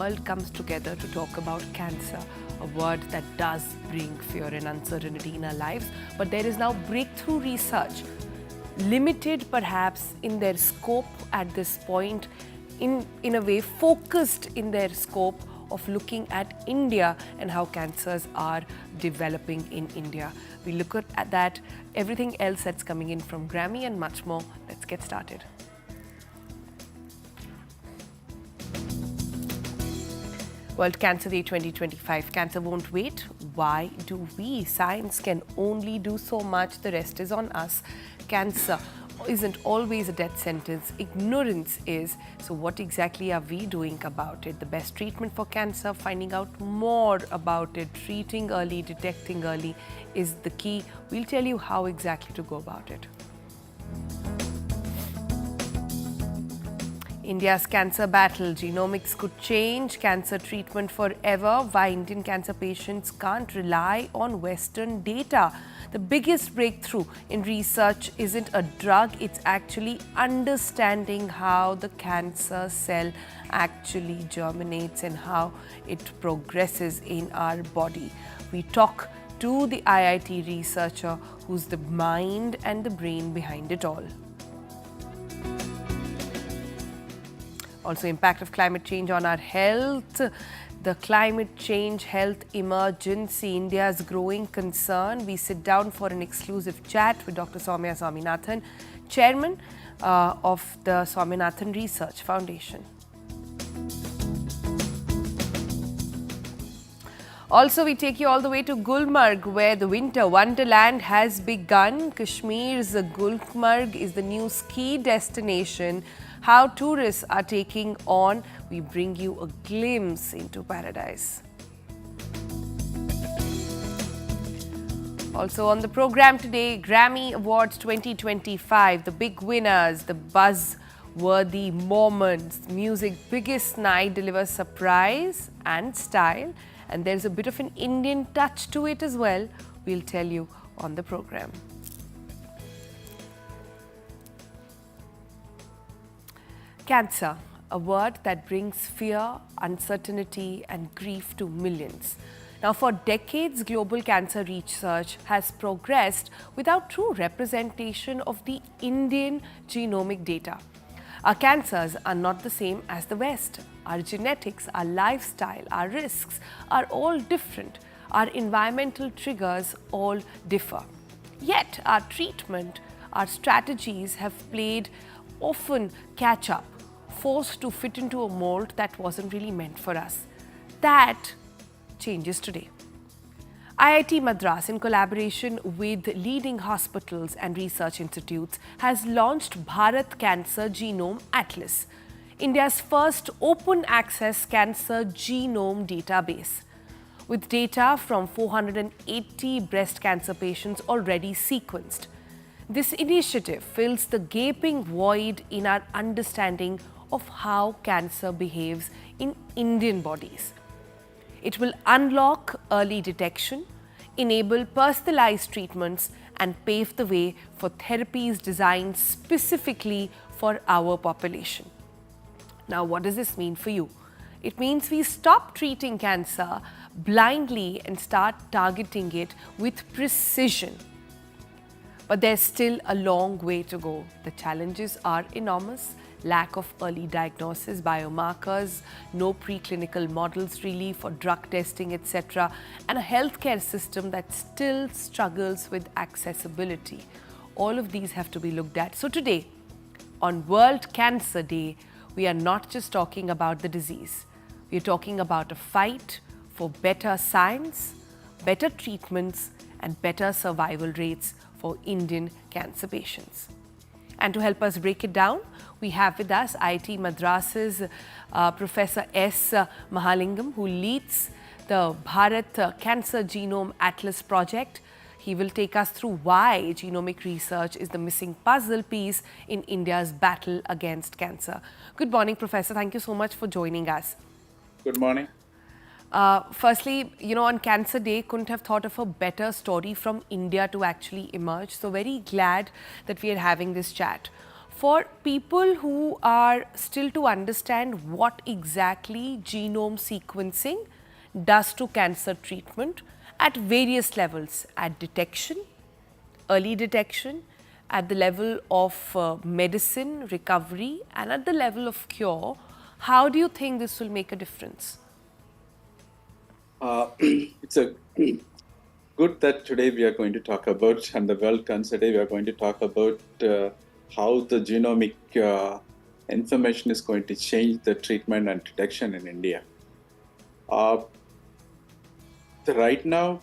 world comes together to talk about cancer, a word that does bring fear and uncertainty in our lives. But there is now breakthrough research, limited perhaps in their scope at this point, in a way focused in their scope of looking at India and how cancers are developing in India. We look at that, everything else that's coming in from Grammy and much more. Let's get started. World Cancer Day 2025. Cancer won't wait. Why do we? Science can only do so much. The rest is on us. Cancer isn't always a death sentence. Ignorance is. So what exactly are we doing about it? The best treatment for cancer, finding out more about it, treating early, detecting early is the key. We'll tell you how exactly to go about it. India's cancer battle. Genomics could change cancer treatment forever. Why Indian cancer patients can't rely on Western data. The biggest breakthrough in research isn't a drug, it's actually understanding how the cancer cell actually germinates and how it progresses in our body. We talk to the IIT researcher who's the mind and the brain behind it all. Also, impact of climate change on our health. The climate change health emergency, India's growing concern. We sit down for an exclusive chat with Dr. Soumya Swaminathan, chairman of the Swaminathan Research Foundation. Also, we take you all the way to Gulmarg, where the winter wonderland has begun. Kashmir's Gulmarg is the new ski destination. How tourists are taking on, we bring you a glimpse into paradise. Also on the program today, Grammy Awards 2025, the big winners, the buzz-worthy moments, music's biggest night delivers surprise and style, and there's a bit of an Indian touch to it as well. We'll tell you on the program. Cancer, a word that brings fear, uncertainty and grief to millions. Now, for decades, global cancer research has progressed without true representation of the Indian genomic data. Our cancers are not the same as the West. Our genetics, our lifestyle, our risks are all different. Our environmental triggers all differ. Yet, our treatment, our strategies have played often catch up, forced to fit into a mold that wasn't really meant for us. That changes today. IIT Madras, in collaboration with leading hospitals and research institutes, has launched Bharat Cancer Genome Atlas, India's first open access cancer genome database, with data from 480 breast cancer patients already sequenced. This initiative fills the gaping void in our understanding of how cancer behaves in Indian bodies. It will unlock early detection, enable personalized treatments, and pave the way for therapies designed specifically for our population. Now, what does this mean for you? It means we stop treating cancer blindly and start targeting it with precision. But there's still a long way to go. The challenges are enormous. Lack of early diagnosis, biomarkers, no preclinical models really for drug testing, etc., and a healthcare system that still struggles with accessibility. All of these have to be looked at. So today, on World Cancer Day, we are not just talking about the disease. We are talking about a fight for better science, better treatments, and better survival rates for Indian cancer patients. And to help us break it down, we have with us IIT Madras's Professor S. Mahalingam, who leads the Bharat Cancer Genome Atlas project. He will take us through why genomic research is the missing puzzle piece in India's battle against cancer. Good morning, Professor. Thank you so much for joining us. Good morning. Firstly, on Cancer Day, couldn't have thought of a better story from India to actually emerge. So very glad that we are having this chat. For people who are still to understand what exactly genome sequencing does to cancer treatment at various levels, at detection, early detection, at the level of medicine, recovery, and at the level of cure, how do you think this will make a difference? It's a good that today we are going to talk about, and the World Cancer Day, we are going to talk about how the genomic information is going to change the treatment and detection in India. Uh, right now,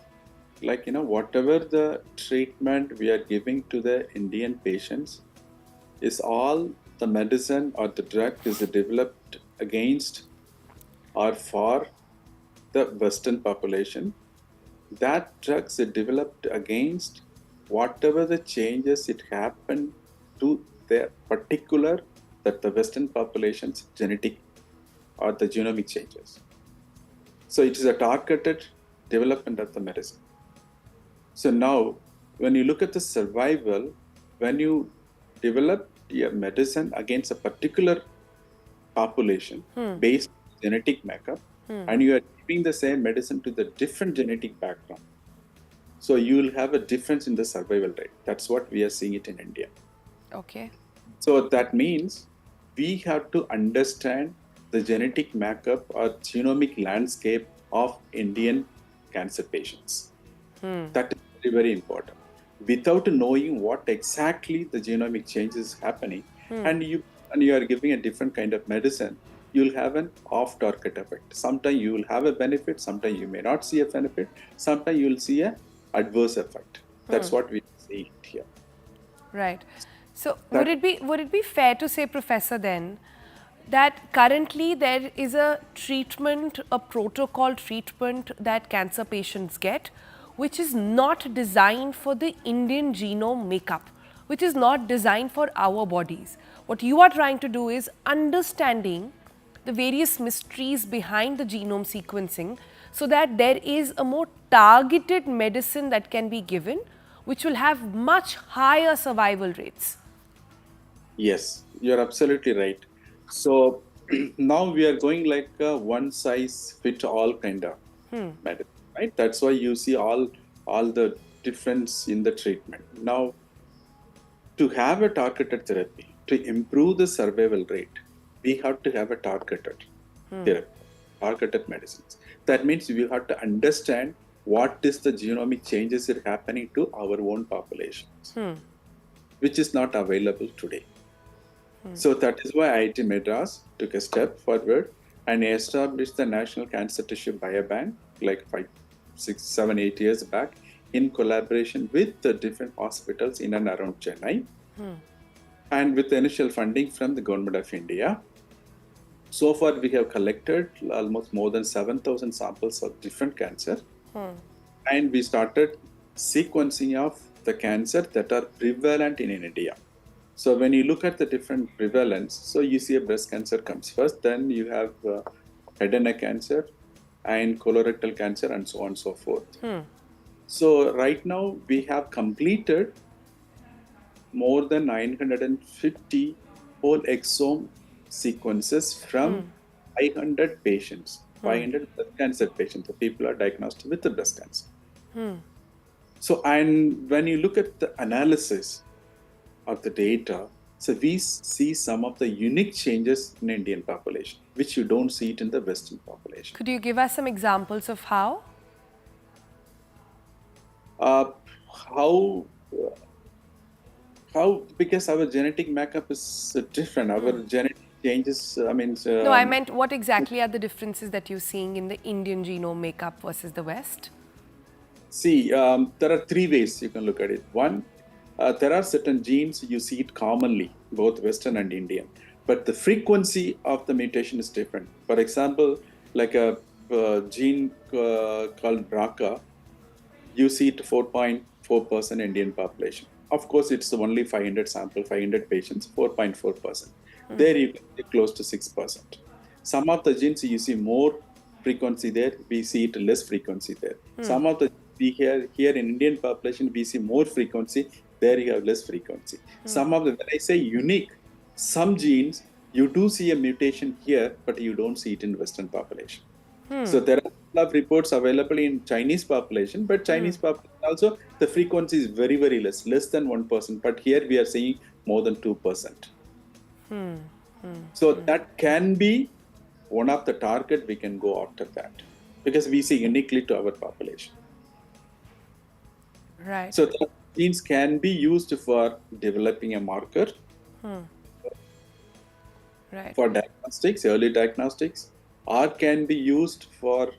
whatever the treatment we are giving to the Indian patients is all the medicine or the drug is developed against or for the Western population. That drugs are developed against whatever the changes it happened to their particular that the Western population's genetic or the genomic changes. So it is a targeted development of the medicine. So now, when you look at the survival, when you develop your medicine against a particular population based on genetic makeup, and you are giving the same medicine to the different genetic background, so you will have a difference in the survival rate. That's what we are seeing it in India. Okay. So that means we have to understand the genetic makeup or genomic landscape of Indian cancer patients. That is very, very important. Without knowing what exactly the genomic change is happening, and you are giving a different kind of medicine, you'll have an off-target effect. Sometimes you will have a benefit, sometimes you may not see a benefit, sometimes you will see a adverse effect. That's what we see here. Right. So That would it be fair to say, Professor, then that currently there is a treatment, a protocol treatment that cancer patients get, which is not designed for the Indian genome makeup, which is not designed for our bodies. What you are trying to do is understanding the various mysteries behind the genome sequencing so that there is a more targeted medicine that can be given, which will have much higher survival rates. Yes, you're absolutely right. So now we are going like a one size fit all kind of medicine, right? That's why you see all the difference in the treatment. Now, to have a targeted therapy, to improve the survival rate, we have to have a targeted therapy, targeted medicines. That means we have to understand what is the genomic changes that are happening to our own populations, which is not available today. So that is why IIT Madras took a step forward and established the National Cancer Tissue Biobank like 5, 6, 7, 8 years back in collaboration with the different hospitals in and around Chennai and with the initial funding from the Government of India. So far, we have collected almost more than 7,000 samples of different cancer, and we started sequencing of the cancer that are prevalent in India. So when you look at the different prevalence, so you see a breast cancer comes first, then you have head and neck cancer and colorectal cancer and so on and so forth. So right now we have completed more than 950 whole exome sequences from 500 patients, 500 breast cancer patients. The people are diagnosed with the breast cancer. So, and when you look at the analysis of the data, so we see some of the unique changes in Indian population, which you don't see it in the Western population. Could you give us some examples of how? Uh, how because our genetic makeup is different. Our genetic changes. No, I meant what exactly are the differences that you're seeing in the Indian genome makeup versus the West? See, there are three ways you can look at it. One, there are certain genes you see it commonly, both Western and Indian, but the frequency of the mutation is different. For example, like a gene called BRCA, you see it 4.4% Indian population. Of course, it's only 500 sample, 500 patients, 4.4%. There you can see close to 6%. Some of the genes you see more frequency there, we see it less frequency there. Some of the we here in Indian population, we see more frequency, there you have less frequency. Some of the, when I say unique, some genes, you do see a mutation here, but you don't see it in Western population. So there are a lot of reports available in Chinese population, but Chinese population also, the frequency is very, very less than 1%. But here we are seeing more than 2%. So that can be one of the target we can go after that, because we see uniquely to our population. Right. So that genes can be used for developing a marker Right. for diagnostics, early diagnostics, or can be used for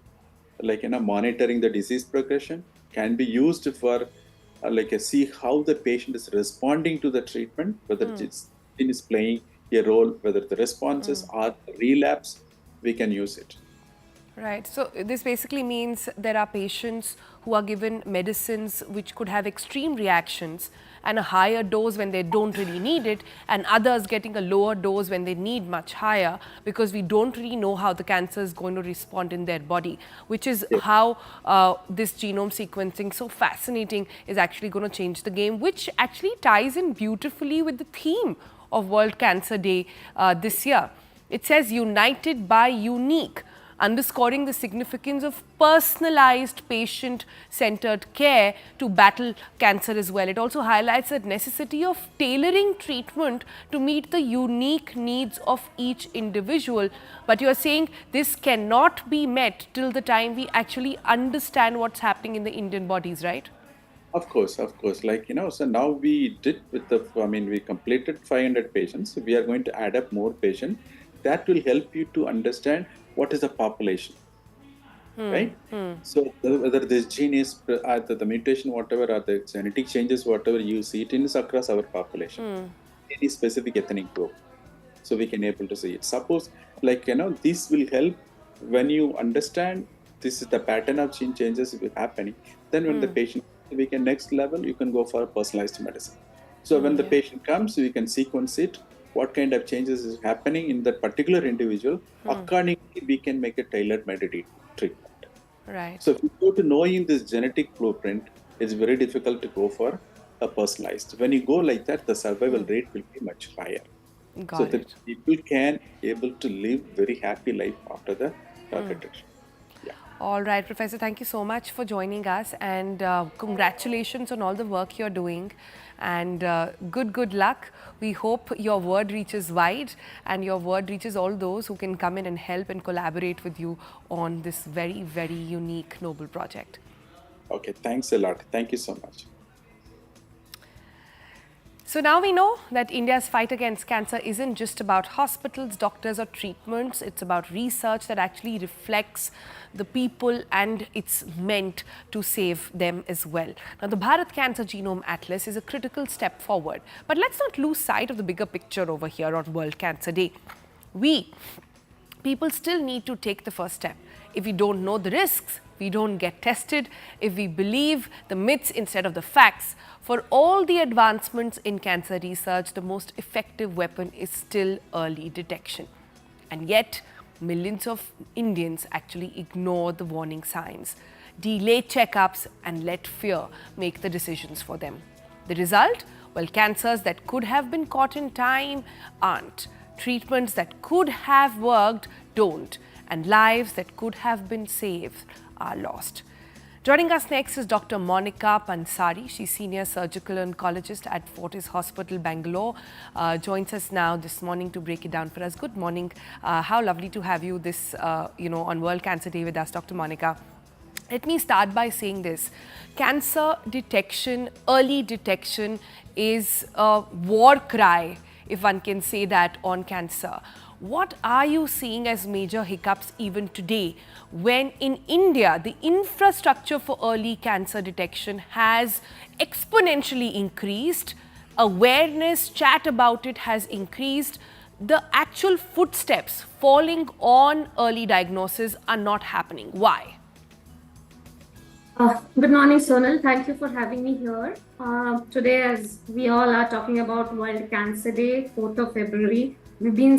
monitoring the disease progression, can be used for see how the patient is responding to the treatment, whether it's gene is playing a role, whether the responses are relapse, we can use it. Right. So this basically means there are patients who are given medicines which could have extreme reactions and a higher dose when they don't really need it, and others getting a lower dose when they need much higher, because we don't really know how the cancer is going to respond in their body, which is how this genome sequencing, so fascinating, is actually going to change the game, which actually ties in beautifully with the theme of World Cancer Day this year. It says united by unique, underscoring the significance of personalized patient-centered care to battle cancer as well. It also highlights the necessity of tailoring treatment to meet the unique needs of each individual. But you are saying this cannot be met till the time we actually understand what's happening in the Indian bodies, right? Of course. So now we did with we completed 500 patients. So we are going to add up more patients. That will help you to understand what is the population, right? So whether this gene is, the mutation, whatever, or the genetic changes, whatever you see, it is across our population, any specific ethnic group. So we can able to see it. Suppose, this will help when you understand this is the pattern of gene changes will happening. Then when the patient, we can next level, you can go for a personalized medicine. So when the patient comes, we can sequence it, what kind of changes is happening in that particular individual. Accordingly, we can make a tailored treatment. Right. So if you go to knowing this genetic blueprint, it's very difficult to go for a personalized. When you go like that, the survival rate will be much higher. So Got that it. people can able to live very happy life after the targeted. Yeah. All right, Professor, thank you so much for joining us, and congratulations on all the work you're doing, and good luck. We hope your word reaches wide and your word reaches all those who can come in and help and collaborate with you on this very, very unique noble project. Okay, thanks a lot. Thank you so much. So now we know that India's fight against cancer isn't just about hospitals, doctors or treatments. It's about research that actually reflects the people, and it's meant to save them as well. Now, the Bharat Cancer Genome Atlas is a critical step forward. But let's not lose sight of the bigger picture over here on World Cancer Day. People still need to take the first step. If we don't know the risks, we don't get tested. If we believe the myths instead of the facts, for all the advancements in cancer research, the most effective weapon is still early detection. And yet, millions of Indians actually ignore the warning signs, delay checkups, and let fear make the decisions for them. The result? Well, cancers that could have been caught in time aren't. Treatments that could have worked don't. And lives that could have been saved are lost. Joining us next is Dr. Monica Pansari. She's Senior Surgical Oncologist at Fortis Hospital, Bangalore. Joins us now this morning to break it down for us. Good morning. How lovely to have you this, on World Cancer Day with us, Dr. Monica. Let me start by saying this. Cancer detection, early detection is a war cry, if one can say that, on cancer. What are you seeing as major hiccups even today, when in India the infrastructure for early cancer detection has exponentially increased, awareness, chat about it has increased, the actual footsteps falling on early diagnosis are not happening? Why? Good morning, Sonal. Thank you for having me here. Today, as we all are talking about World Cancer Day, 4th of February, we've been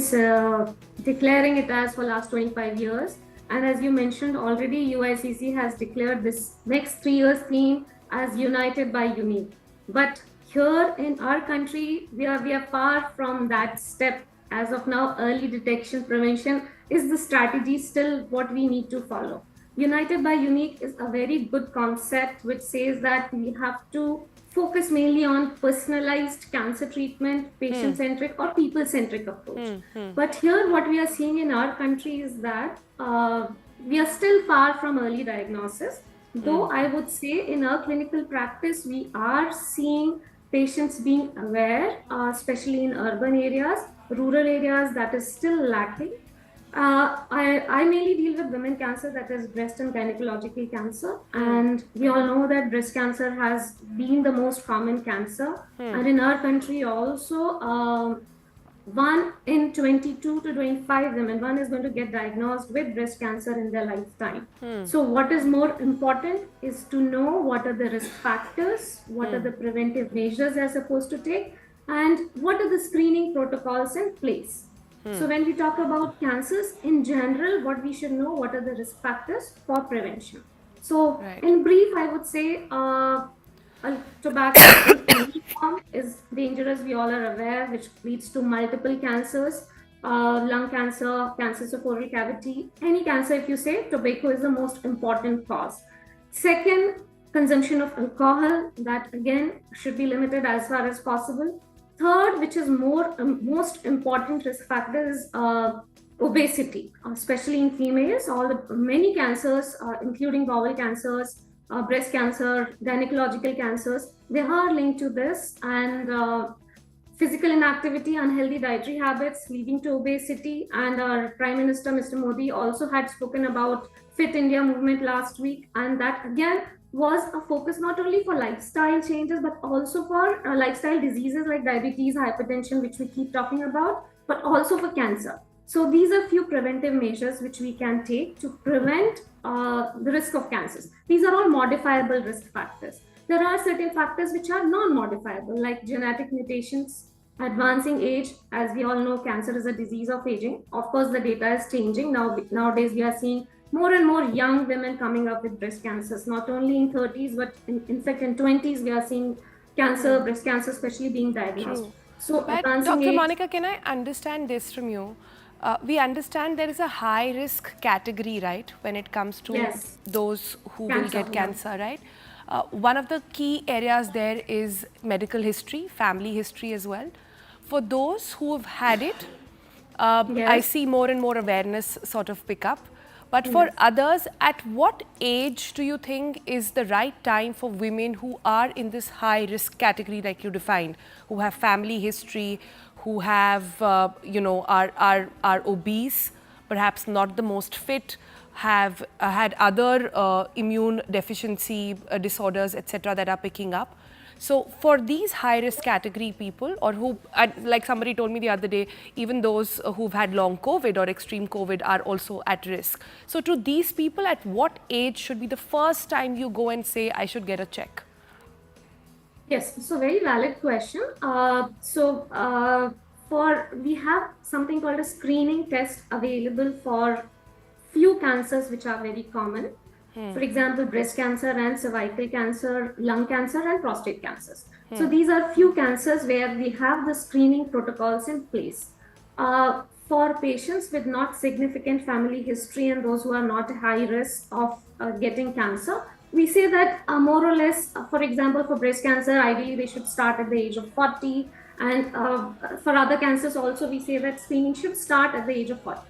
declaring it as for last 25 years. And as you mentioned already, UICC has declared this next 3 years theme as United by Unique. But here in our country, we are far from that step. As of now, early detection prevention is the strategy still what we need to follow. United by Unique is a very good concept which says that we have to focus mainly on personalized cancer treatment, patient-centric or people-centric approach. But here, what we are seeing in our country is that we are still far from early diagnosis. Though I would say in our clinical practice, we are seeing patients being aware, especially in urban areas, rural areas, that is still lacking. I mainly deal with women cancer, that is breast and gynecological cancer. And we all know that breast cancer has been the most common cancer. And in our country also, 1 in 22 to 25 women, one is going to get diagnosed with breast cancer in their lifetime. So what is more important is to know what are the risk factors, what are the preventive measures they're supposed to take, and what are the screening protocols in place. So when we talk about cancers in general, what we should know, what are the risk factors for prevention. So in brief, I would say tobacco in any form is dangerous. We all are aware, which leads to multiple cancers, lung cancer, cancers of oral cavity, any cancer. If you say, tobacco is the most important cause. Second, consumption of alcohol, that again should be limited as far as possible. Third, which is most important risk factor, is obesity, especially in females. Many cancers, including bowel cancers, breast cancer, gynecological cancers, they are linked to this. And physical inactivity, unhealthy dietary habits leading to obesity. And our Prime Minister, Mr. Modi, also had spoken about Fit India movement last week. And that again was a focus not only for lifestyle changes, but also for lifestyle diseases like diabetes, hypertension, which we keep talking about, but also for cancer. So these are few preventive measures which we can take to prevent the risk of cancers. These are all modifiable risk factors. There are certain factors which are non-modifiable, like genetic mutations, advancing age. As we all know, cancer is a disease of aging. Of course, the data is changing. Nowadays, we are seeing more and more young women coming up with breast cancers, not only in 30s, but in fact in 20s, we are seeing cancer, breast cancer especially, being diagnosed. True. So But advancing Dr. age, Monica, can I understand this from you? We understand there is a high risk category, right, when it comes to Yes. those who will Cancer, get yeah. cancer, right? One of the key areas there is medical history, family history as well. For those who have had it, I Yes. see more and more awareness sort of pick up. But for others, at what age do you think is the right time for women who are in this high risk category, like you defined, who have family history, who have, are obese, perhaps not the most fit, have had other immune deficiency disorders, etc., that are picking up? So for these high-risk category people, or who, like somebody told me the other day, even those who've had long COVID or extreme COVID are also at risk. So to these people, at what age should be the first time you go and say, I should get a check? Yes, so very valid question. We have something called a screening test available for few cancers which are very common. For example, breast cancer and cervical cancer, lung cancer and prostate cancers. So these are few cancers where we have the screening protocols in place. For patients with not significant family history and those who are not high risk of getting cancer, we say that more or less, for example, for breast cancer, ideally they should start at the age of 40. And for other cancers also, we say that screening should start at the age of 40.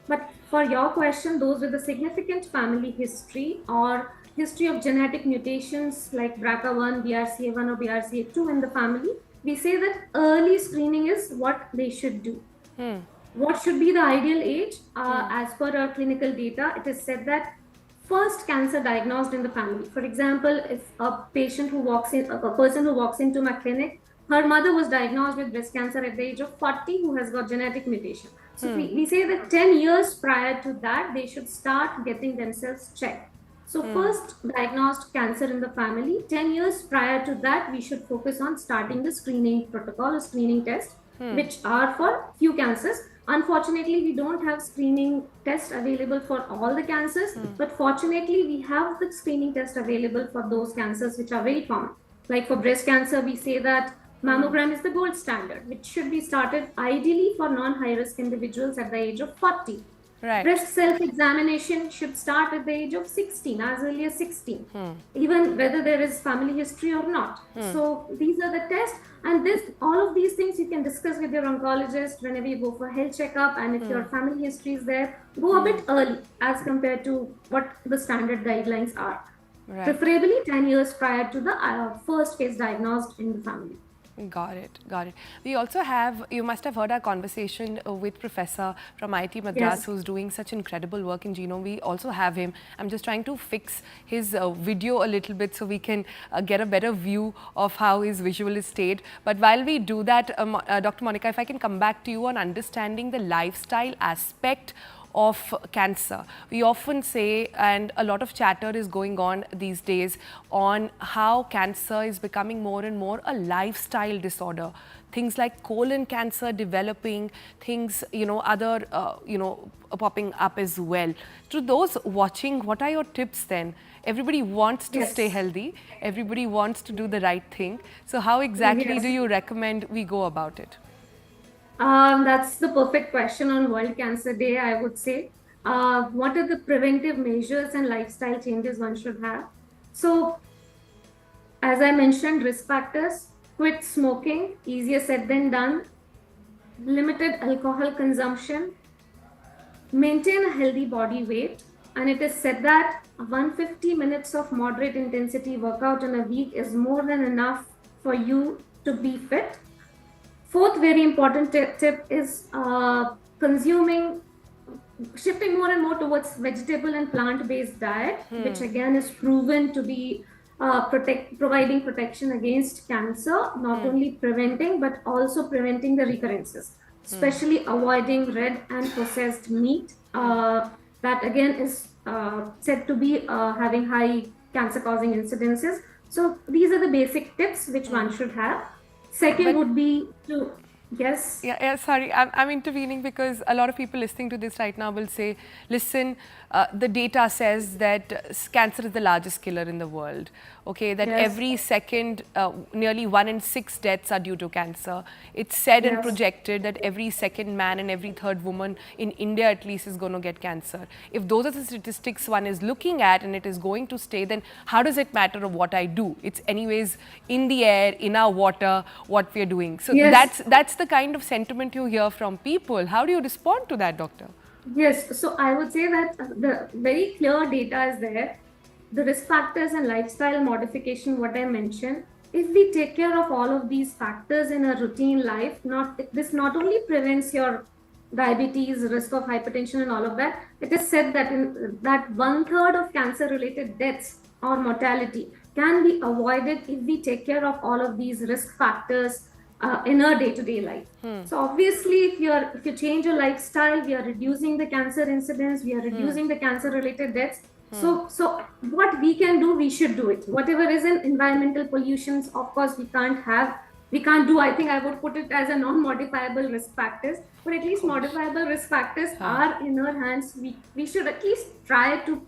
But for your question, those with a significant family history or history of genetic mutations like BRCA1, BRCA1 or BRCA2 in the family, we say that early screening is what they should do. What should be the ideal age? As per our clinical data, it is said that first cancer diagnosed in the family. For example, if a person who walks into my clinic, her mother was diagnosed with breast cancer at the age of 40 who has got genetic mutation. So we say that 10 years prior to that, they should start getting themselves checked. So first diagnosed cancer in the family, 10 years prior to that, we should focus on starting the screening protocol or screening test, which are for few cancers. Unfortunately, we don't have screening tests available for all the cancers, but fortunately, we have the screening test available for those cancers which are very common. Like for breast cancer, we say that mammogram is the gold standard, which should be started ideally for non-high risk individuals at the age of 40. Right. Breast self-examination should start at the age of 16, as early as 16, even whether there is family history or not. So these are the tests, and all of these things you can discuss with your oncologist whenever you go for health checkup, and if your family history is there, go a bit early as compared to what the standard guidelines are. Right. Preferably 10 years prior to the first case diagnosed in the family. Got it. Got it. We also have, you must have heard our conversation with Professor from IIT Madras, Yes. who's doing such incredible work in genome. We also have him. I'm just trying to fix his video a little bit so we can get a better view of how his visual is stayed. But while we do that, Dr. Monica, if I can come back to you on understanding the lifestyle aspect of cancer. We often say, and a lot of chatter is going on these days on how cancer is becoming more and more a lifestyle disorder. Things like colon cancer developing, things, other, popping up as well. To those watching, what are your tips then? Everybody wants to Yes. stay healthy. Everybody wants to do the right thing. So how exactly Yes. do you recommend we go about it? That's the perfect question on World Cancer Day, I would say. What are the preventive measures and lifestyle changes one should have? So, as I mentioned, risk factors: quit smoking, easier said than done; limited alcohol consumption; maintain a healthy body weight. And it is said that 150 minutes of moderate intensity workout in a week is more than enough for you to be fit. Fourth very important tip is shifting more and more towards vegetable and plant-based diet, which again is proven to be providing protection against cancer, not only preventing but also preventing the recurrences, especially avoiding red and processed meat. That again is said to be having high cancer-causing incidences. So these are the basic tips which one should have. Second would be to, yes. Yeah, sorry, I'm intervening because a lot of people listening to this right now will say, listen, the data says that cancer is the largest killer in the world. Okay, that Yes. every second, nearly 1 in 6 deaths are due to cancer. It's said and Yes. projected that every second man and every third woman in India at least is going to get cancer. If those are the statistics one is looking at and it is going to stay, then how does it matter of what I do? It's anyways in the air, in our water, what we're doing. So Yes. that's the kind of sentiment you hear from people. How do you respond to that, doctor? Yes, so I would say that the very clear data is there. The risk factors and lifestyle modification, what I mentioned, if we take care of all of these factors in a routine life, this not only prevents your diabetes, risk of hypertension and all of that, it is said that that 1/3 of cancer-related deaths or mortality can be avoided if we take care of all of these risk factors in our day-to-day life. So obviously, if you change your lifestyle, we are reducing the cancer incidence, we are reducing the cancer-related deaths. So what we can do, we should do it. Whatever is in environmental pollutions, of course, we can't do. I think I would put it as a non-modifiable risk factors, but at least modifiable risk factors are in our hands. We should at least try to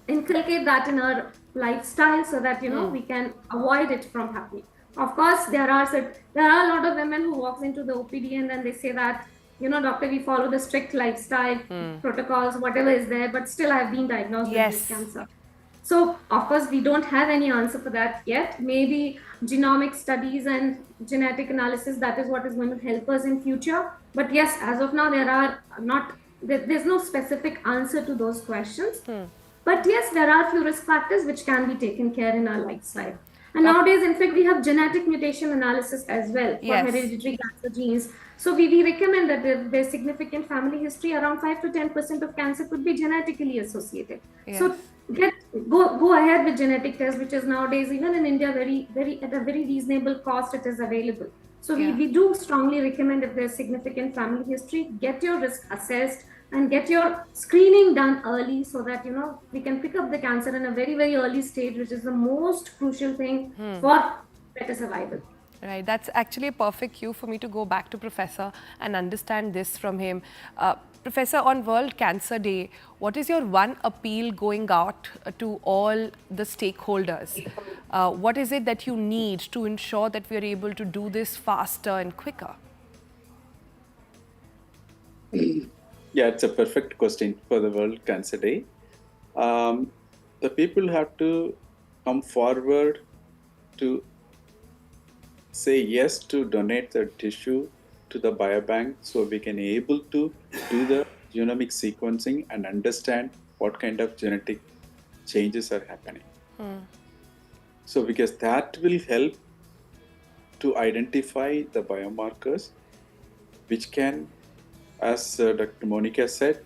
inculcate that in our lifestyle so that we can avoid it from happening. Of course, there are a lot of women who walks into the OPD and then they say that, doctor, we follow the strict lifestyle protocols, whatever is there, but still I've been diagnosed with this cancer. So, of course, we don't have any answer for that yet. Maybe genomic studies and genetic analysis, that is what is going to help us in future. But yes, as of now, there's no specific answer to those questions. But yes, there are few risk factors which can be taken care in our lifestyle. And nowadays, in fact, we have genetic mutation analysis as well for hereditary cancer genes. So we recommend that if there's significant family history, around 5 to 10% of cancer could be genetically associated. Yes. So go ahead with genetic tests, which is nowadays, even in India, at a very reasonable cost, it is available. So we do strongly recommend, if there's significant family history, get your risk assessed and get your screening done early so that we can pick up the cancer in a very, very early stage, which is the most crucial thing for better survival. Right, that's actually a perfect cue for me to go back to Professor and understand this from him. Professor, on World Cancer Day, what is your one appeal going out to all the stakeholders? What is it that you need to ensure that we are able to do this faster and quicker? Yeah, it's a perfect question for the World Cancer Day. The people have to come forward to say yes to donate their tissue to the biobank so we can able to do the genomic sequencing and understand what kind of genetic changes are happening. So because that will help to identify the biomarkers which can, as Dr. Monica said,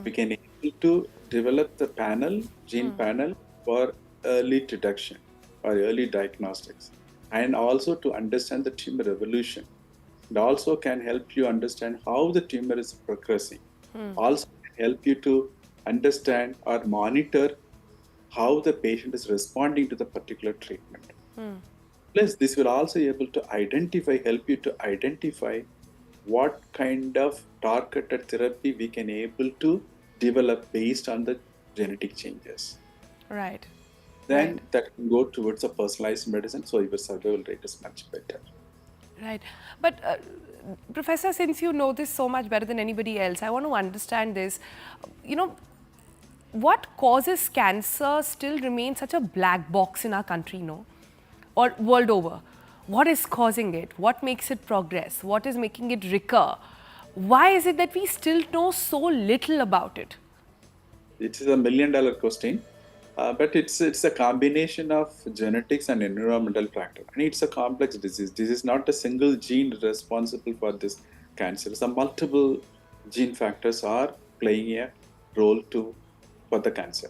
we can able to develop the panel, gene panel for early detection or early diagnostics, and also to understand the tumor evolution. It also can help you understand how the tumor is progressing. Also can help you to understand or monitor how the patient is responding to the particular treatment. Plus, this will also be able to help you to identify what kind of targeted therapy we can able to develop based on the genetic changes. Right. Then Right. that can go towards a personalized medicine, so your survival rate is much better. Right. But Professor, since you know this so much better than anybody else, I want to understand this. You know, what causes cancer still remains such a black box in our country, no? Or world over? What is causing it? What makes it progress? What is making it recur? Why is it that we still know so little about it? It is $1 million question, but it's a combination of genetics and environmental factor, and it's a complex disease. This is not a single gene responsible for this cancer. Some multiple gene factors are playing a role for the cancer,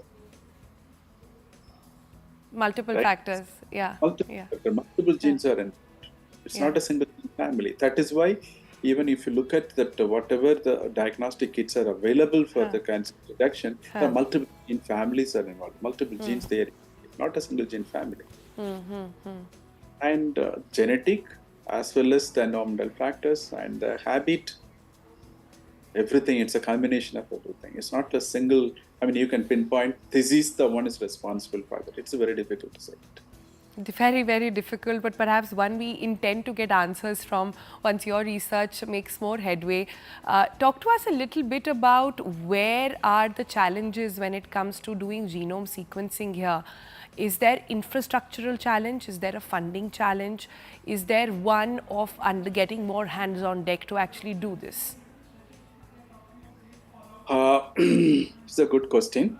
Multiple right? factors. Yeah. Yeah. Multiple Yeah. genes are in. It's Yeah. not a single gene family. That is why even if you look at that, whatever the diagnostic kits are available for the cancer detection, there are multiple gene families are involved. Multiple genes there. It's not a single gene family. And genetic as well as the environmental factors and the habit, everything. It's a combination of everything. It's not a single. I mean, you can pinpoint this is the one is responsible for that. It's very difficult to say. Very, very difficult, but perhaps one we intend to get answers from once your research makes more headway. Talk to us a little bit about where are the challenges when it comes to doing genome sequencing here. Is there infrastructural challenge? Is there a funding challenge? Is there one of getting more hands on deck to actually do this? It's a good question.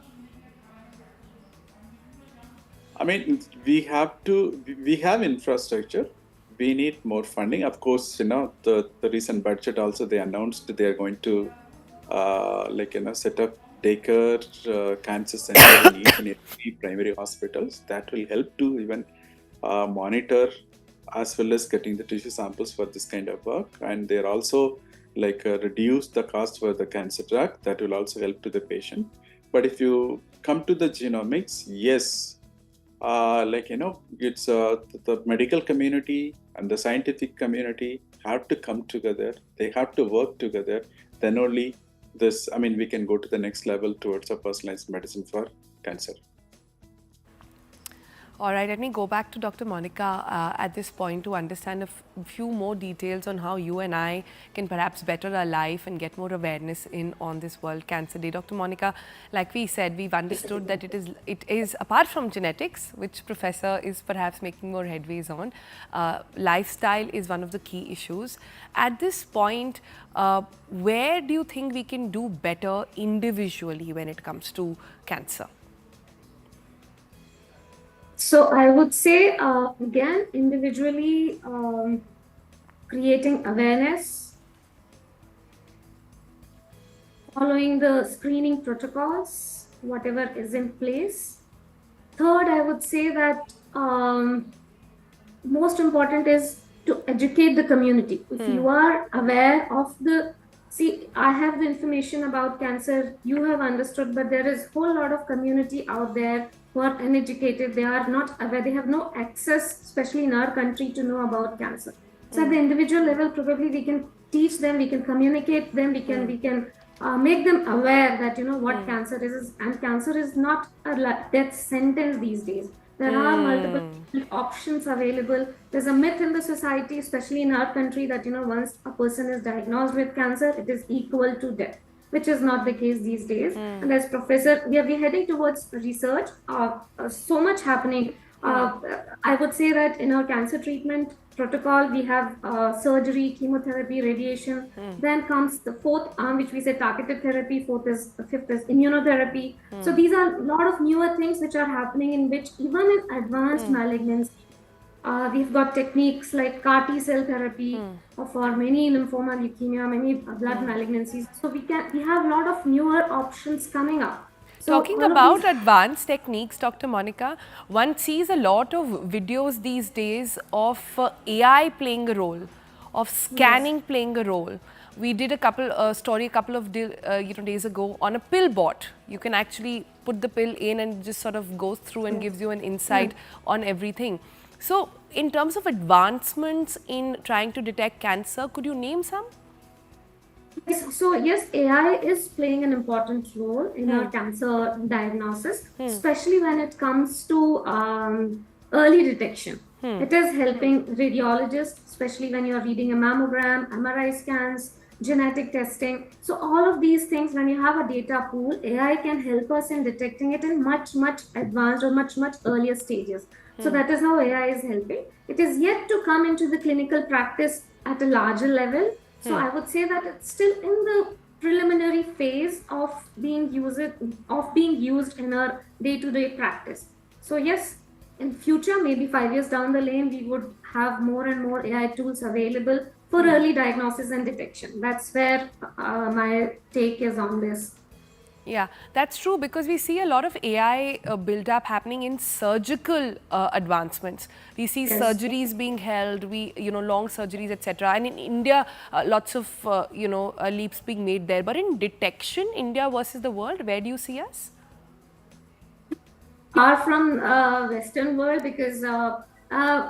I mean, we have infrastructure. We need more funding. Of course, the recent budget also they announced they are going to, set up daycare cancer center in each and every primary hospitals. That will help to even monitor as well as getting the tissue samples for this kind of work. And they're also reduce the cost for the cancer drug. That will also help to the patient. But if you come to the genomics, yes, it's the medical community and the scientific community have to come together. They have to work together. Then only we can go to the next level towards a personalized medicine for cancer. All right, let me go back to Dr. Monica at this point to understand a few more details on how you and I can perhaps better our life and get more awareness in on this World Cancer Day. Dr. Monica, like we said, we've understood that it is apart from genetics, which Professor is perhaps making more headways on, lifestyle is one of the key issues. At this point, where do you think we can do better individually when it comes to cancer? So I would say, again, individually creating awareness, following the screening protocols, whatever is in place. Third, I would say that most important is to educate the community. If you are aware of the See, I have the information about cancer, you have understood, but there is a whole lot of community out there who are uneducated. They are not aware, they have no access, especially in our country, to know about cancer. So at the individual level, probably we can teach them, we can communicate them, we can make them aware that what cancer is, and cancer is not a death sentence these days. There are multiple options available. There's a myth in the society, especially in our country, that once a person is diagnosed with cancer, it is equal to death, which is not the case these days. And as professor, we are heading towards research. So much happening. I would say that in our cancer treatment protocol, we have surgery, chemotherapy, radiation. Then comes the fourth arm, which we say targeted therapy. Fifth is immunotherapy. So these are a lot of newer things which are happening, in which even in advanced malignancy, we've got techniques like CAR T cell therapy for many lymphoma, leukemia, many blood malignancies. So we have a lot of newer options coming up. So Talking all of about these- advanced techniques, Dr. Monica, one sees a lot of videos these days of AI playing a role, of scanning playing a role. We did a couple of days ago on a pill bot. You can actually put the pill in and it just sort of goes through and gives you an insight on everything. So, in terms of advancements in trying to detect cancer, could you name some? Yes, AI is playing an important role in our cancer diagnosis, especially when it comes to early detection. It is helping radiologists, especially when you're reading a mammogram, MRI scans, genetic testing. So all of these things, when you have a data pool, AI can help us in detecting it in much, much advanced or much, much earlier stages. So that is how AI is helping. It is yet to come into the clinical practice at a larger level. So I would say that it's still in the preliminary phase of being used in our day-to-day practice. So yes, in future, maybe 5 years down the lane, we would have more and more AI tools available for early diagnosis and detection. That's where my take is on this. Yeah, that's true, because we see a lot of AI build-up happening in surgical advancements. We see Yes. surgeries being held, long surgeries, etc. And in India, lots of, leaps being made there. But in detection, India versus the world, where do you see us? Are from Western world, because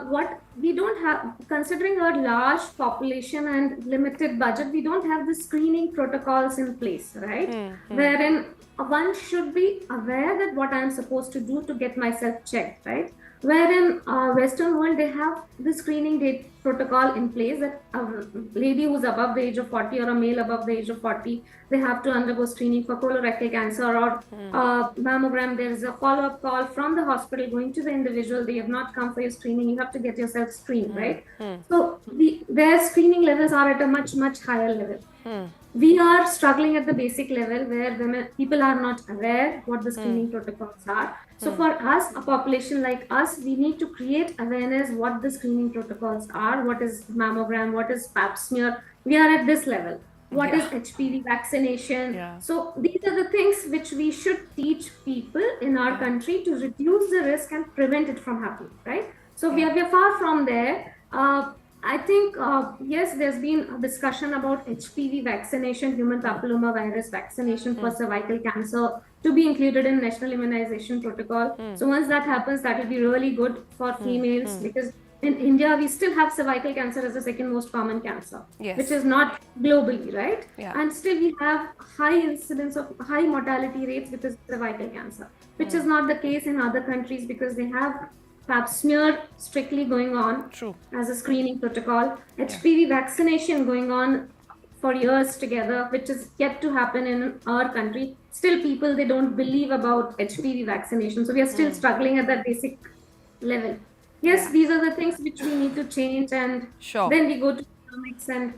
what we don't have, considering our large population and limited budget, we don't have the screening protocols in place, right? Wherein one should be aware that what I'm supposed to do to get myself checked, right? Wherein Western world, they have the screening date protocol in place, that a lady who's above the age of 40 or a male above the age of 40, they have to undergo screening for colorectal cancer or mammogram. There is a follow-up call from the hospital going to the individual. They have not come for your screening. You have to get yourself screened, right? So their screening levels are at a much, much higher level. We are struggling at the basic level, where people are not aware what the screening protocols are. So for us, a population like us, we need to create awareness what the screening protocols are, what is mammogram, what is pap smear. We are at this level. What is HPV vaccination? Yeah. So these are the things which we should teach people in our country to reduce the risk and prevent it from happening, right? So we are far from there. I think, yes, there's been a discussion about HPV vaccination, human papilloma virus vaccination for cervical cancer, to be included in national immunization protocol. So once that happens, that will be really good for females, because in India, we still have cervical cancer as the second most common cancer, Yes. which is not globally, right? Yeah. And still we have high incidence of high mortality rates because of cervical cancer, which is not the case in other countries, because they have pap smear strictly going on True. as a screening protocol, HPV vaccination going on for years together, which is yet to happen in our country. Still, people, they don't believe about HPV vaccination. So we are still struggling at that basic level. Yes, these are the things which we need to change, and Sure. then we go to genomics, and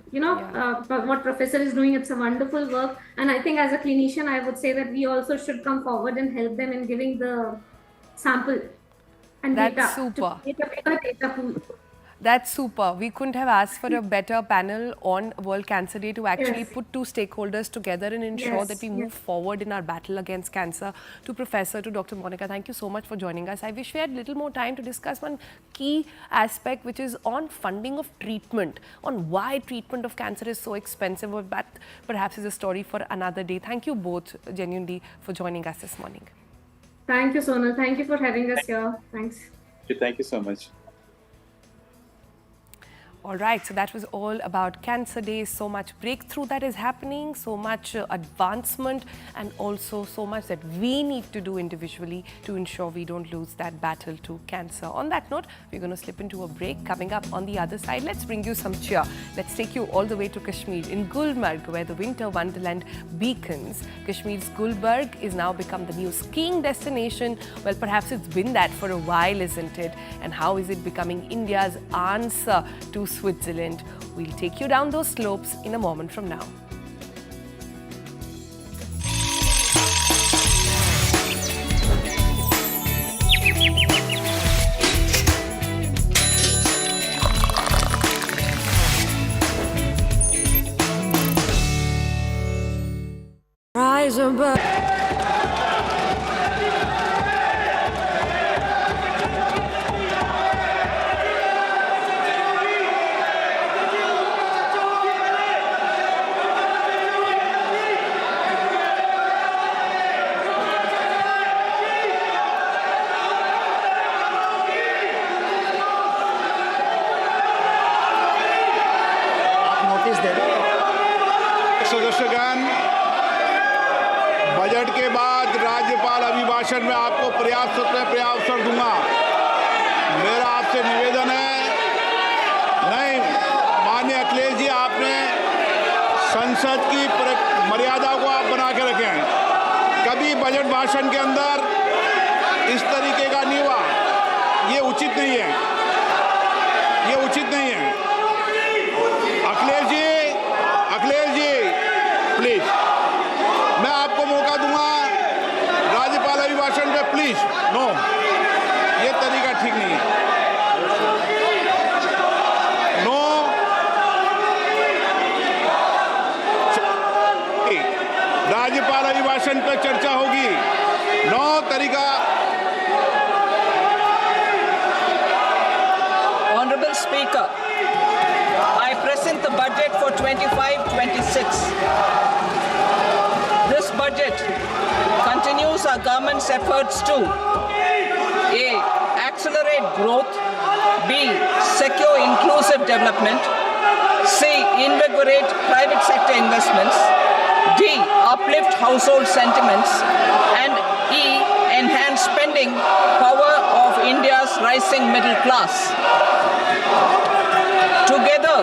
what professor is doing, it's a wonderful work. And I think as a clinician, I would say that we also should come forward and help them in giving the sample and That's data super. to create a bigger data pool. That's super. We couldn't have asked for a better panel on World Cancer Day to actually Yes. put two stakeholders together and ensure that Yes, we move forward in our battle against cancer. To Professor, to Dr. Monica, thank you so much for joining us. I wish we had a little more time to discuss one key aspect, which is on funding of treatment, on why treatment of cancer is so expensive, but that perhaps is a story for another day. Thank you both genuinely for joining us this morning. Thank you, Sonal. Thank you for having us here. Thanks. Thank you so much. All right, so that was all about Cancer Day. So much breakthrough that is happening, so much advancement, and also so much that we need to do individually to ensure we don't lose that battle to cancer. On that note, we're going to slip into a break. Coming up on the other side, let's bring you some cheer. Let's take you all the way to Kashmir, in Gulmarg, where the winter wonderland beacons. Kashmir's Gulmarg is now become the new skiing destination. Well, perhaps it's been that for a while, isn't it? And how is it becoming India's answer to Switzerland? We'll take you down those slopes in a moment from now. Rise above. सदस्यगण, budget के बाद राज्यपाल अभिभाषण में आपको पर्याप्त अवसर दूंगा। मेरा आपसे निवेदन है, नहीं माननीय अखिलेश जी, आपने संसद की मर्यादा को आप बना के रखें। कभी बजट भाषण के अंदर इस तरीके का नहीं हुआ, ये उचित नहीं है, ये उचित नहीं है। अखिलेश जी प्लीज, मैं आपको मौका दूंगा राज्यपाल अभिभाषण पे, प्लीज। नो, ये तरीका ठीक नहीं है। नो, राज्यपाल अभिभाषण पे चर्चा होगी। नो तरीका। Honorable Speaker, I present the budget for 25-26. This budget continues our government's efforts to A. Accelerate growth, B. Secure inclusive development, C. Invigorate private sector investments, D. Uplift household sentiments, and E. Enhance spending power of India's rising middle class. Together,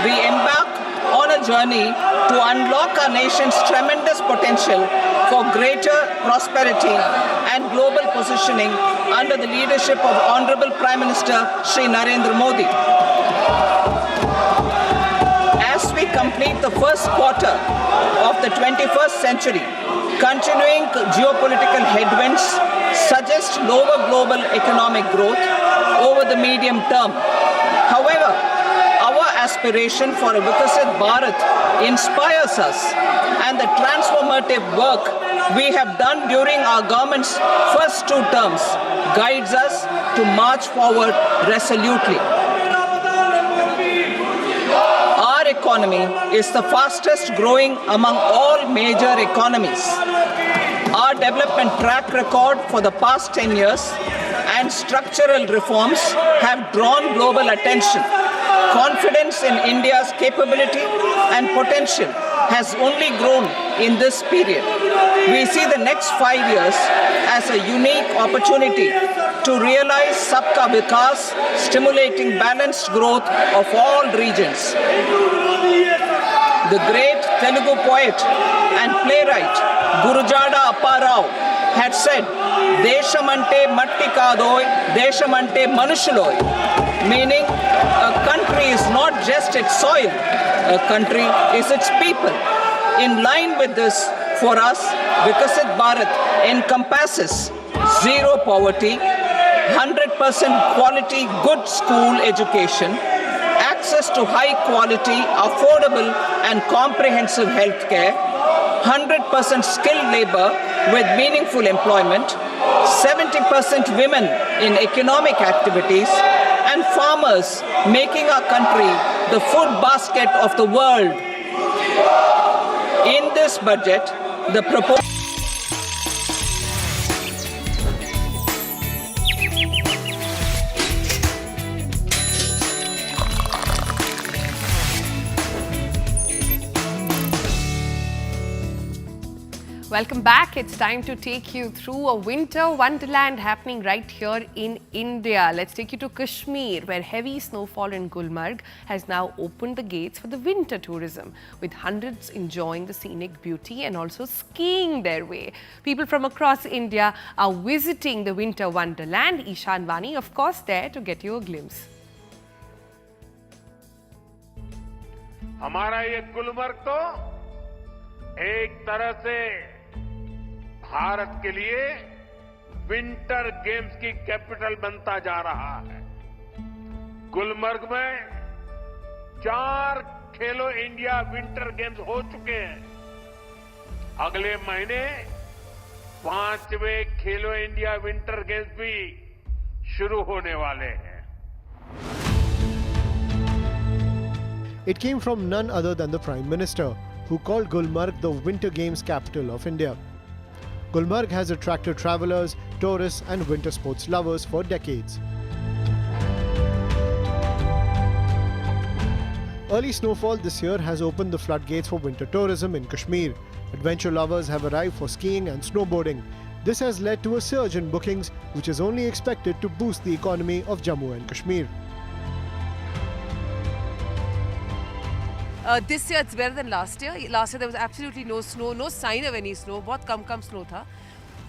we embark on a journey to unlock our nation's tremendous potential for greater prosperity and global positioning under the leadership of Honorable Prime Minister Shri Narendra Modi. As we complete the first quarter of the 21st century, continuing geopolitical headwinds suggest lower global economic growth over the medium term. However, our aspiration for a Vikasit Bharat inspires us, and the transformative work we have done during our government's first 2 terms guides us to march forward resolutely. Our economy is the fastest growing among all major economies. Our development track record for the past 10 years and structural reforms have drawn global attention. Confidence in India's capability and potential has only grown in this period. We see the next 5 years as a unique opportunity to realize Sabka Vikas, stimulating balanced growth of all regions. The great Telugu poet and playwright Gurujada Apparao had said, "Deshamante matti kadoy, deshamante manushuloy," meaning a country is not just its soil, a country is its people. In line with this, for us, Vikasit Bharat encompasses zero poverty, 100% quality good school education, access to high quality, affordable and comprehensive health care, 100% skilled labor with meaningful employment, 70% women in economic activities, and farmers making our country the food basket of the world. In this budget, the proposal Welcome back. It's time to take you through a winter wonderland happening right here in India. Let's take you to Kashmir, where heavy snowfall in Gulmarg has now opened the gates for the winter tourism, with hundreds enjoying the scenic beauty and also skiing their way. People from across India are visiting the winter wonderland. Ishan Vani, of course, there to get you a glimpse. हमारा ये गुलमर्ग तो एक तरह से भारत के लिए winter games की capital बनता जा रहा है। गुलमर्ग में 4 खेलो इंडिया विंटर गेम्स हो चुके हैं। अगले महीने 5वें खेलो इंडिया विंटर गेम्स भी शुरू होने वाले हैं। It came from none other than the Prime Minister, who called Gulmarg the Winter Games capital of India. Gulmarg has attracted travelers, tourists and winter sports lovers for decades. Early snowfall this year has opened the floodgates for winter tourism in Kashmir. Adventure lovers have arrived for skiing and snowboarding. This has led to a surge in bookings, which is only expected to boost the economy of Jammu and Kashmir. This year it's better than last year. Last year there was absolutely no snow, no sign of any snow. बहुत कम snow था.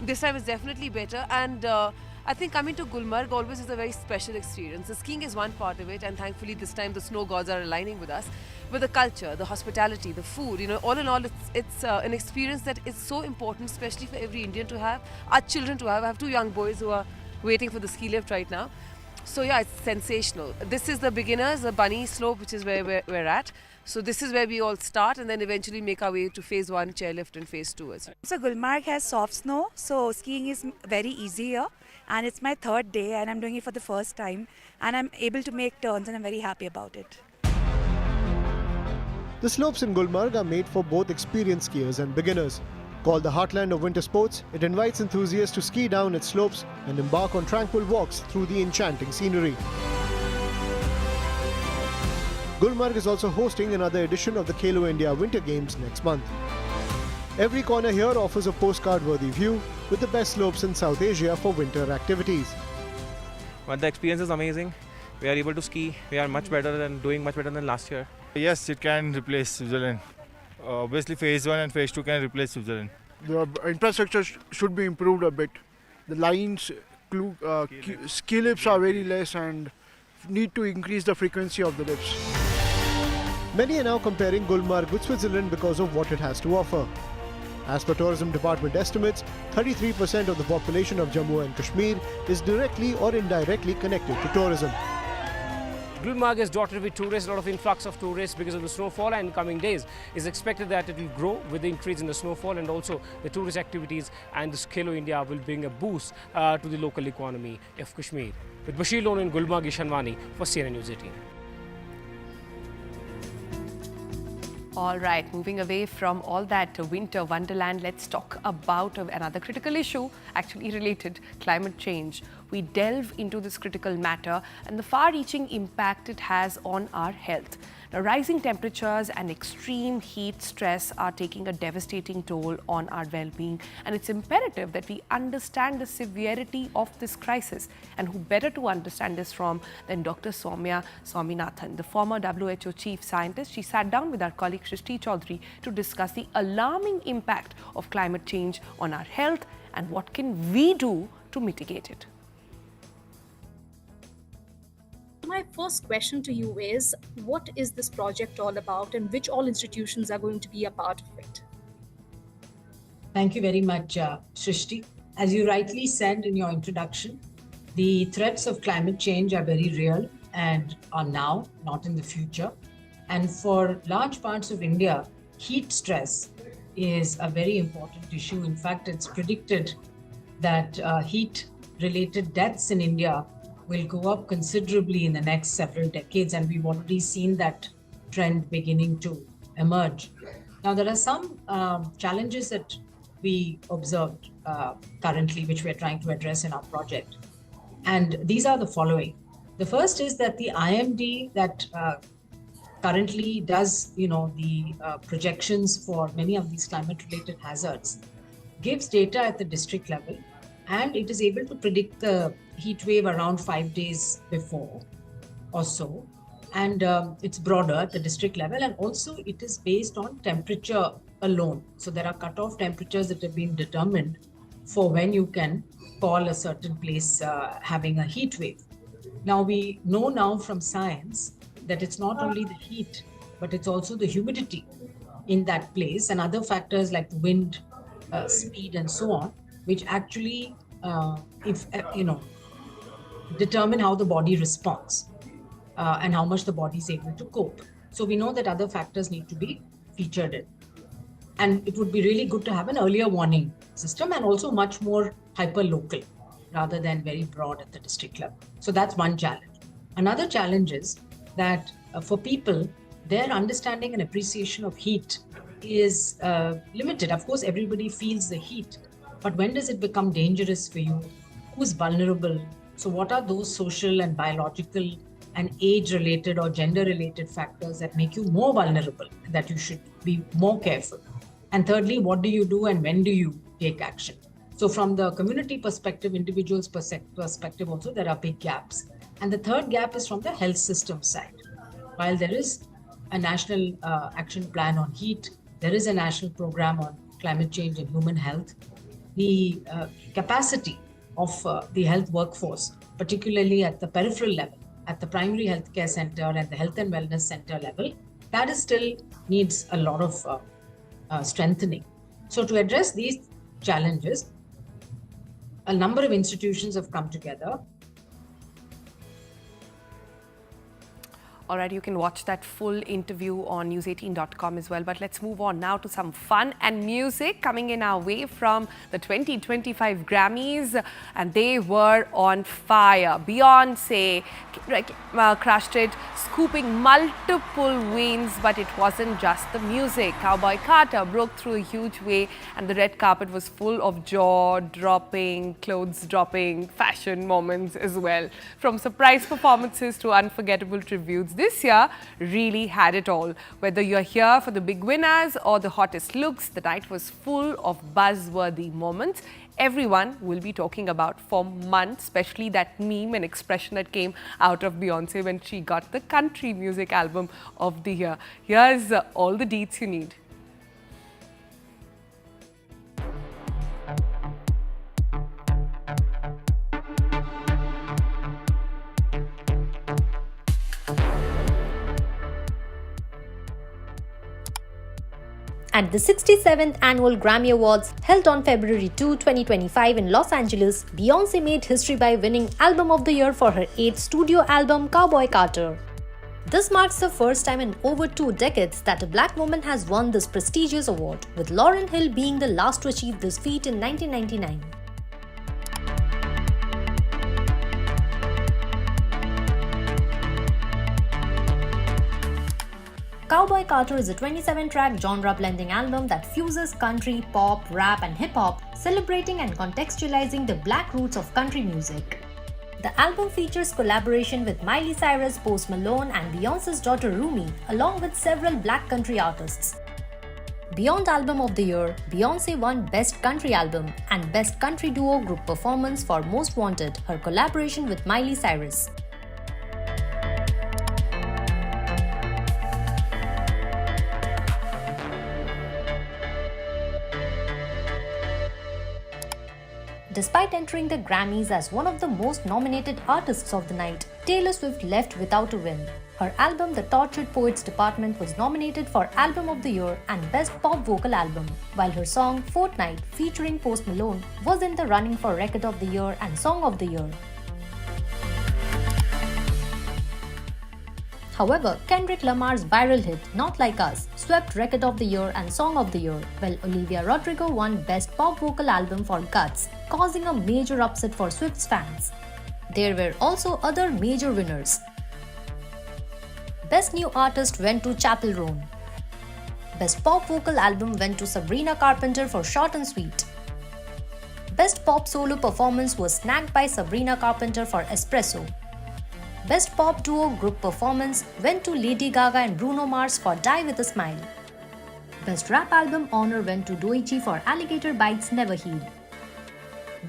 This time is definitely better, and I think coming to Gulmarg always is a very special experience. The skiing is one part of it, and thankfully this time the snow gods are aligning with us. But the culture, the hospitality, the food, all in all, it's an experience that is so important, especially for every Indian to have, our children to have. I have 2 young boys who are waiting for the ski lift right now. So yeah, it's sensational. This is the beginners, the bunny slope, which is where we're at. So this is where we all start and then eventually make our way to phase 1 chairlift and phase 2 as well. So Gulmarg has soft snow, so skiing is very easy here, and it's my 3rd day and I'm doing it for the first time, and I'm able to make turns and I'm very happy about it. The slopes in Gulmarg are made for both experienced skiers and beginners. Called the heartland of winter sports, it invites enthusiasts to ski down its slopes and embark on tranquil walks through the enchanting scenery. Gulmarg is also hosting another edition of the Khelo India Winter Games next month. Every corner here offers a postcard-worthy view with the best slopes in South Asia for winter activities. But the experience is amazing. We are able to ski. We are much better and doing much better than last year. Yes, it can replace Switzerland. Obviously, phase 1 and phase 2 can replace Switzerland. The infrastructure should be improved a bit. The lines, ski lifts are very less and need to increase the frequency of the lifts. Many are now comparing Gulmarg with Switzerland because of what it has to offer. As per tourism department estimates, 33% of the population of Jammu and Kashmir is directly or indirectly connected to tourism. Gulmarg is dotted with tourists, a lot of influx of tourists because of the snowfall, and in coming days it's expected that it will grow with the increase in the snowfall, and also the tourist activities and this Khelo India will bring a boost to the local economy of Kashmir. With Bashir Lone in Gulmarg, Ishan Vani for CNN News 18. All right, moving away from all that winter wonderland, let's talk about another critical issue, actually related, climate change. We delve into this critical matter and the far-reaching impact it has on our health. Now, rising temperatures and extreme heat stress are taking a devastating toll on our well-being, and it's imperative that we understand the severity of this crisis. And who better to understand this from than Dr. Soumya Swaminathan, the former WHO chief scientist. She sat down with our colleague Shrishti Chaudhary to discuss the alarming impact of climate change on our health and what can we do to mitigate it. My first question to you is, what is this project all about and which all institutions are going to be a part of it? Thank you very much, Shrishti. As you rightly said in your introduction, The threats of climate change are very real and are now, not in the future. And for large parts of India, heat stress is a very important issue. In fact, it's predicted that heat-related deaths in India will go up considerably in the next several decades, and we've already seen that trend beginning to emerge. Now, there are some challenges that we observed currently, which we're trying to address in our project. And these are the following. The first is that the IMD that currently does, the projections for many of these climate-related hazards, gives data at the district level, and it is able to predict the heat wave around 5 days before or so. And it's broader at the district level, and also it is based on temperature alone. So there are cutoff temperatures that have been determined for when you can call a certain place having a heat wave. Now we know now from science that it's not only the heat, but it's also the humidity in that place and other factors like the wind, speed, and so on, which actually, determine how the body responds and how much the body is able to cope. So we know that other factors need to be featured in. And it would be really good to have an earlier warning system and also much more hyper-local rather than very broad at the district level. So that's one challenge. Another challenge is that for people, their understanding and appreciation of heat is limited. Of course, everybody feels the heat, but when does it become dangerous for you? Who's vulnerable? So what are those social and biological and age-related or gender-related factors that make you more vulnerable, that you should be more careful? And thirdly, what do you do and when do you take action? So from the community perspective, individuals' perspective also, there are big gaps. And the third gap is from the health system side. While there is a national action plan on heat, there is a national program on climate change and human health, the capacity of the health workforce, particularly at the peripheral level, at the primary healthcare center and the health and wellness center level, that is still needs a lot of strengthening. So to address these challenges, a number of institutions have come together. All right, you can watch that full interview on News18.com as well. But let's move on now to some fun and music coming in our way from the 2025 Grammys. And they were on fire. Beyonce crushed it, scooping multiple wins. But it wasn't just the music. Cowboy Carter broke through a huge way, and the red carpet was full of jaw-dropping, clothes-dropping fashion moments as well. From surprise performances to unforgettable tributes, this year really had it all. Whether you're here for the big winners or the hottest looks, the night was full of buzzworthy moments everyone will be talking about for months, especially that meme and expression that came out of Beyonce when she got the country music album of the year. Here's all the deets you need. At the 67th Annual Grammy Awards held on February 2, 2025 in Los Angeles, Beyoncé made history by winning Album of the Year for her 8th studio album, Cowboy Carter. This marks the first time in over 2 decades that a black woman has won this prestigious award, with Lauryn Hill being the last to achieve this feat in 1999. Cowboy Carter is a 27-track genre-blending album that fuses country, pop, rap and hip-hop, celebrating and contextualizing the black roots of country music. The album features collaboration with Miley Cyrus, Post Malone and Beyoncé's daughter Rumi, along with several black country artists. Beyond Album of the Year, Beyoncé won Best Country Album and Best Country Duo Group Performance for Most Wanted, her collaboration with Miley Cyrus. Despite entering the Grammys as one of the most nominated artists of the night, Taylor Swift left without a win. Her album The Tortured Poets Department was nominated for Album of the Year and Best Pop Vocal Album, while her song Fortnight featuring Post Malone was in the running for Record of the Year and Song of the Year. However, Kendrick Lamar's viral hit Not Like Us swept Record of the Year and Song of the Year, while Olivia Rodrigo won Best Pop Vocal Album for Guts, causing a major upset for Swift's fans. There were also other major winners. Best New Artist went to Chapel Roan. Best Pop Vocal Album went to Sabrina Carpenter for Short and Sweet. Best Pop Solo Performance was snagged by Sabrina Carpenter for Espresso. Best Pop Duo Group Performance went to Lady Gaga and Bruno Mars for Die With a Smile. Best Rap Album honor went to Doechii for Alligator Bites Never Heal.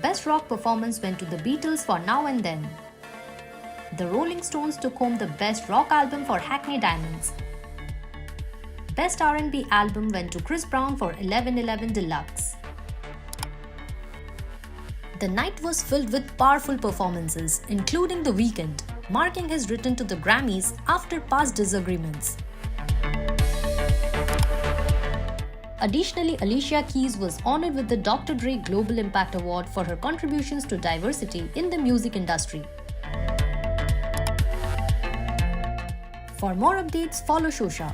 Best Rock Performance went to The Beatles for Now and Then. The Rolling Stones took home the Best Rock Album for Hackney Diamonds. Best R&B Album went to Chris Brown for 1111 Deluxe. The night was filled with powerful performances, including The Weeknd, marking his return to the Grammys after past disagreements. Additionally, Alicia Keys was honored with the Dr. Dre Global Impact Award for her contributions to diversity in the music industry. For more updates, follow Shosha.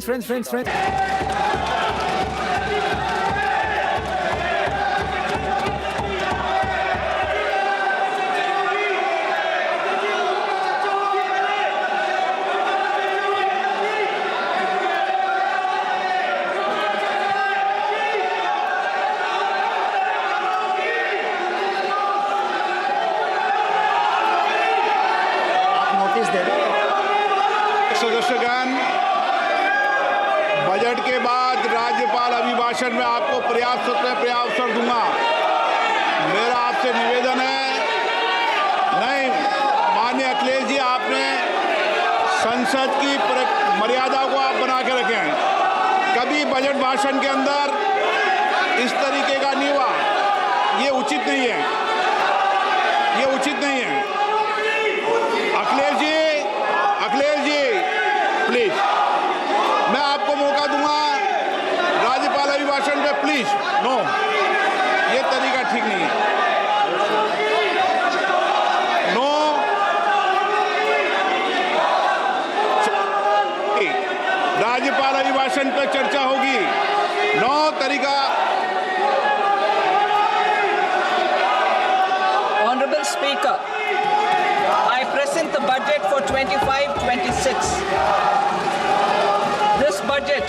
Friends. सदस्यगण, budget के बाद राज्यपाल अभिभाषण में आपको पर्याप्त दूंगा। मेरा आपसे निवेदन है, नहीं माननीय अखिलेश जी, आपने संसद की मर्यादा को आप बना के रखे हैं। कभी बजट भाषण के अंदर इस तरीके का नहीं हुआ, ये उचित नहीं है, ये उचित नहीं है। अखिलेश जी प्लीज, मैं आपको मौका दूंगा राज्यपाल अभिभाषण पे, प्लीज। नो, ये तरीका ठीक नहीं है। नो, राज्यपाल अभिभाषण पे चर्चा होगी। नो तरीका। Honorable Speaker, I present the budget for 25-26. This budget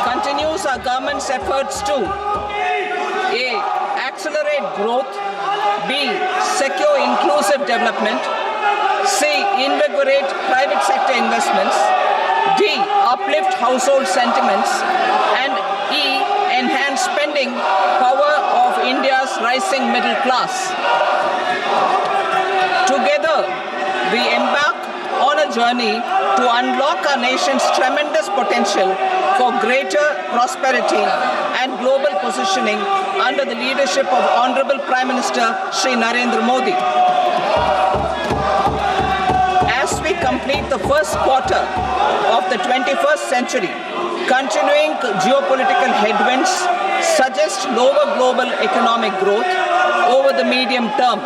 continues our government's efforts to A. Accelerate growth, B. Secure inclusive development, C. Invigorate private sector investments, D. Uplift household sentiments, and E. Enhance spending power of India's rising middle class. Together, we embark on a journey to unlock our nation's tremendous potential for greater prosperity and global positioning under the leadership of Honorable Prime Minister Shri Narendra Modi. As we complete the first quarter of the 21st century, continuing geopolitical headwinds suggest lower global economic growth over the medium term.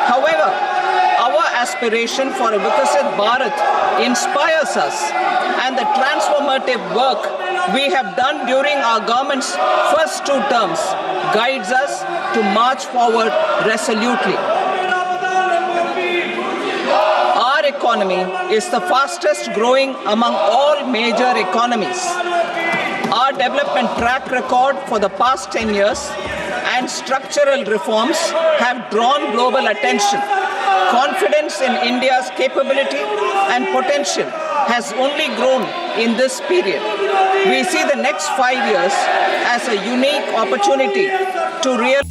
However, our aspiration for a Vikasit Bharat inspires us, and the transformative work we have done during our government's first 2 terms guides us to march forward resolutely. Our economy is the fastest growing among all major economies. Our development track record for the past 10 years and structural reforms have drawn global attention. Confidence in India's capability and potential has only grown in this period. We see the next 5 years as a unique opportunity to realize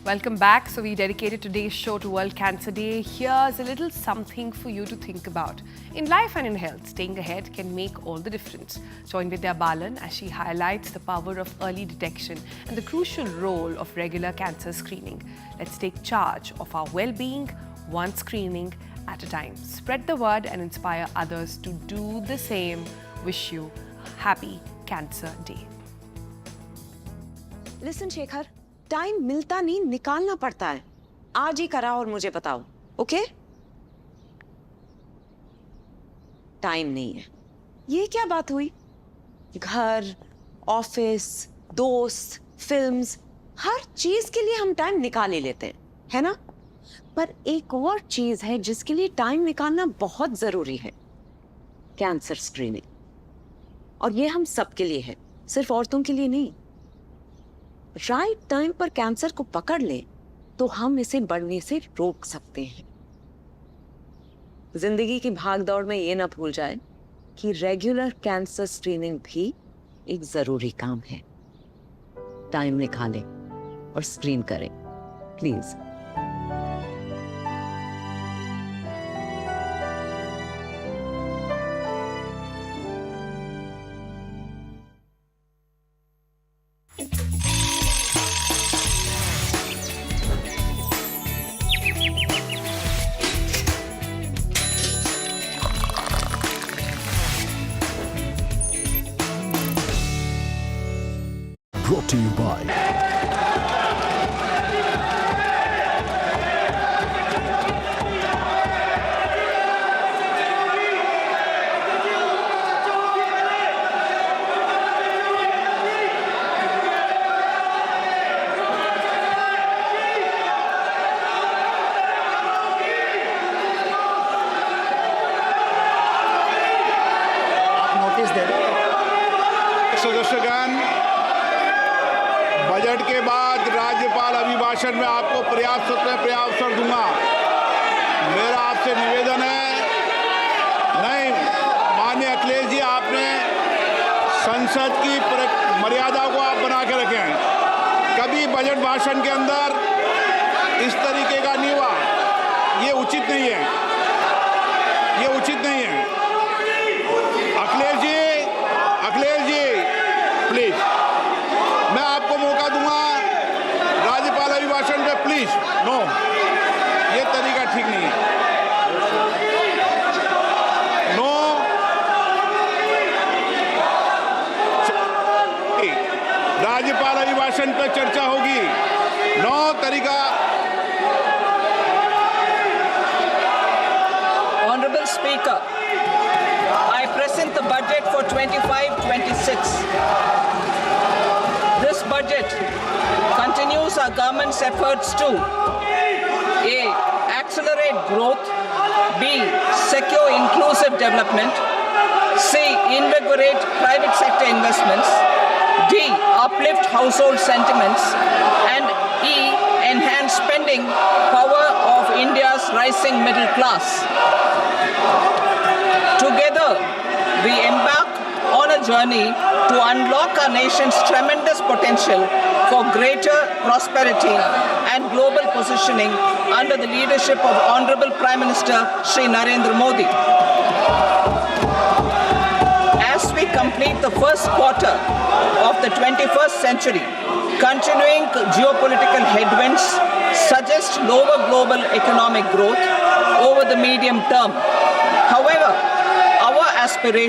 Welcome back. So we dedicated today's show to World Cancer Day. Here's a little something for you to think about. In life and in health, staying ahead can make all the difference. Join Vidya Balan as she highlights the power of early detection and the crucial role of regular cancer screening. Let's take charge of our well-being, one screening at a time. Spread the word and inspire others to do the same. Wish you a happy Cancer Day. Listen, Shekhar. Time मिलता नहीं, निकालना पड़ता है. आज ही कराओ और मुझे बताओ, ओके? टाइम नहीं है. ये क्या बात हुई? घर, ऑफिस, दोस्त, फिल्म्स, हर चीज के लिए हम टाइम निकाल ही लेते हैं, है ना? पर एक और चीज है जिसके लिए टाइम निकालना बहुत जरूरी है. Cancer screening. और ये हम सबके लिए है, सिर्फ औरतों के लिए नहीं. राइट टाइम पर कैंसर को पकड़ ले तो हम इसे बढ़ने से रोक सकते हैं. जिंदगी की भागदौड़ में ये ना भूल जाए कि रेगुलर कैंसर स्क्रीनिंग भी एक जरूरी काम है. टाइम निकालें और स्क्रीन करें, please. Brought to you by सदस्यगण, बजट के बाद राज्यपाल अभिभाषण में आपको पर्याप्त अवसर दूंगा. मेरा आपसे निवेदन है. नहीं, माननीय अखिलेश जी, आपने संसद की मर्यादा को आप बना के रखें. कभी बजट भाषण के अंदर इस तरीके का नहीं हुआ. ये उचित नहीं है, ये उचित नहीं है. अखिलेश जी, प्लीज, मैं आपको मौका दूंगा राज्यपाल अभिभाषण पे. प्लीज, नो, ये तरीका ठीक नहीं है. नो, राज्यपाल अभिभाषण पे चर्चा होगी. नो तरीका. Honorable Speaker, I present the budget for 25-26. This budget continues our government's efforts to A. Accelerate growth, B. Secure inclusive development, C. Invigorate private sector investments, D. Uplift household sentiments, and E. Enhance spending power of India's rising middle class. Together, we embark on a journey to unlock our nation's tremendous potential for greater prosperity and global positioning under the leadership of Honorable Prime Minister Shri Narendra Modi. As we complete the first quarter of the 21st century, continuing geopolitical headwinds suggest lower global economic growth over the medium term. However, our aspiration